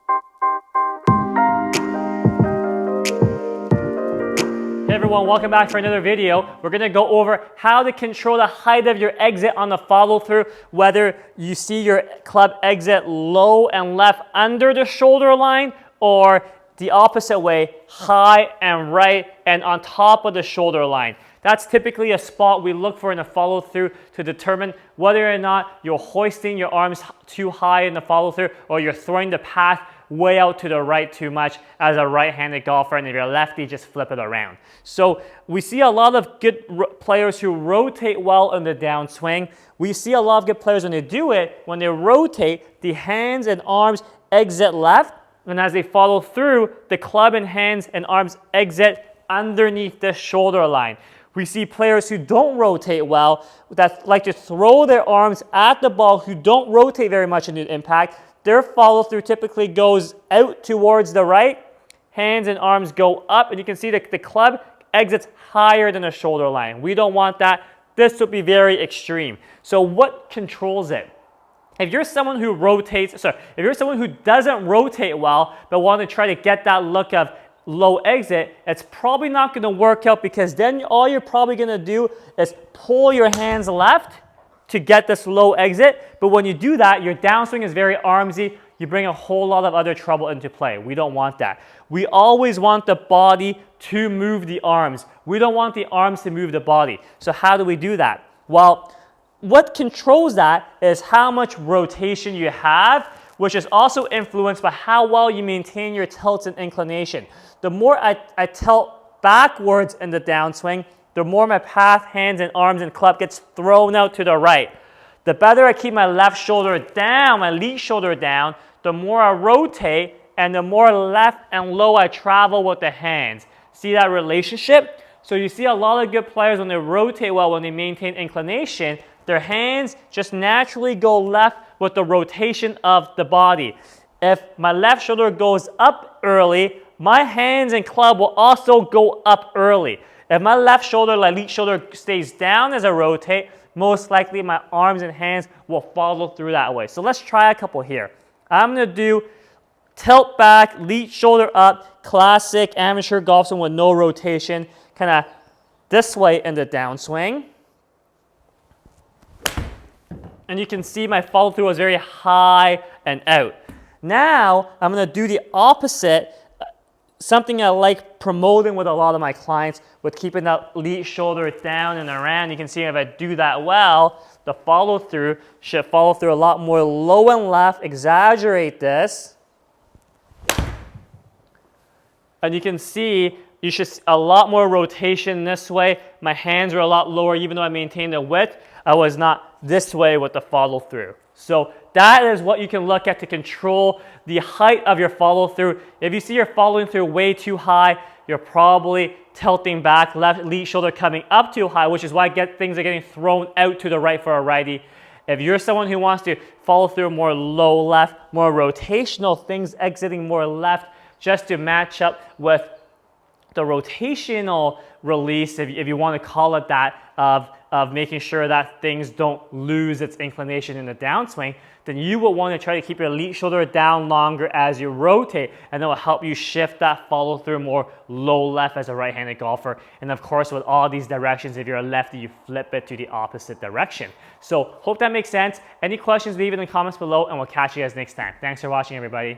Hey everyone, welcome back for another video. We're gonna go over how to control the height of your exit on the follow through, whether you see your club exit low and left under the shoulder line or the opposite way, high and right and on top of the shoulder line. That's typically a spot we look for in a follow through to determine whether or not you're hoisting your arms too high in the follow through or you're throwing the path way out to the right too much as a right-handed golfer, and if you're lefty, just flip it around. So we see a lot of good players who rotate well in the downswing. We see a lot of good players when they do it, when they rotate, the hands and arms exit left, and as they follow through, the club and hands and arms exit underneath the shoulder line. We see players who don't rotate well, that like to throw their arms at the ball, who don't rotate very much into impact. Their follow through typically goes out towards the right, hands and arms go up, and you can see that the club exits higher than the shoulder line. We don't want that. This would be very extreme. So what controls it? If you're someone who if you're someone who doesn't rotate well, but want to try to get that look of low exit, it's probably not going to work out, because then all you're probably going to do is pull your hands left to get this low exit. But when you do that, your downswing is very armsy. You bring a whole lot of other trouble into play. We don't want that. We always want the body to move the arms. We don't want the arms to move the body. So how do we do that? Well, what controls that is how much rotation you have, which is also influenced by how well you maintain your tilts and inclination. The more I tilt backwards in the downswing, the more my path, hands, and arms and club gets thrown out to the right. The better I keep my left shoulder down, my lead shoulder down, the more I rotate and the more left and low I travel with the hands. See that relationship? So you see a lot of good players when they rotate well, when they maintain inclination, their hands just naturally go left with the rotation of the body. If my left shoulder goes up early, my hands and club will also go up early. If my left shoulder, my lead shoulder stays down as I rotate, most likely my arms and hands will follow through that way. So let's try a couple here. I'm going to do tilt back, lead shoulder up, classic amateur golf swing with no rotation, kind of this way in the downswing. And you can see my follow through was very high and out. Now I'm going to do the opposite, something I like promoting with a lot of my clients, with keeping that lead shoulder down and around. You can see if I do that well, the follow through should follow through a lot more low and left, exaggerate this. And you can see you should see a lot more rotation this way. My hands are a lot lower, even though I maintained the width. I was not this way with the follow through. So that is what you can look at to control the height of your follow through. If you see you're following through way too high, you're probably tilting back, left lead shoulder coming up too high, which is why things are getting thrown out to the right for a righty. If you're someone who wants to follow through more low left, more rotational, things exiting more left, just to match up with the rotational release, if you want to call it that, of making sure that things don't lose its inclination in the downswing, then you will want to try to keep your lead shoulder down longer as you rotate, and that will help you shift that follow through more low left as a right-handed golfer. And of course, with all these directions, if you're a lefty, you flip it to the opposite direction. So hope that makes sense. Any questions, leave it in the comments below, and we'll catch you guys next time. Thanks for watching, everybody.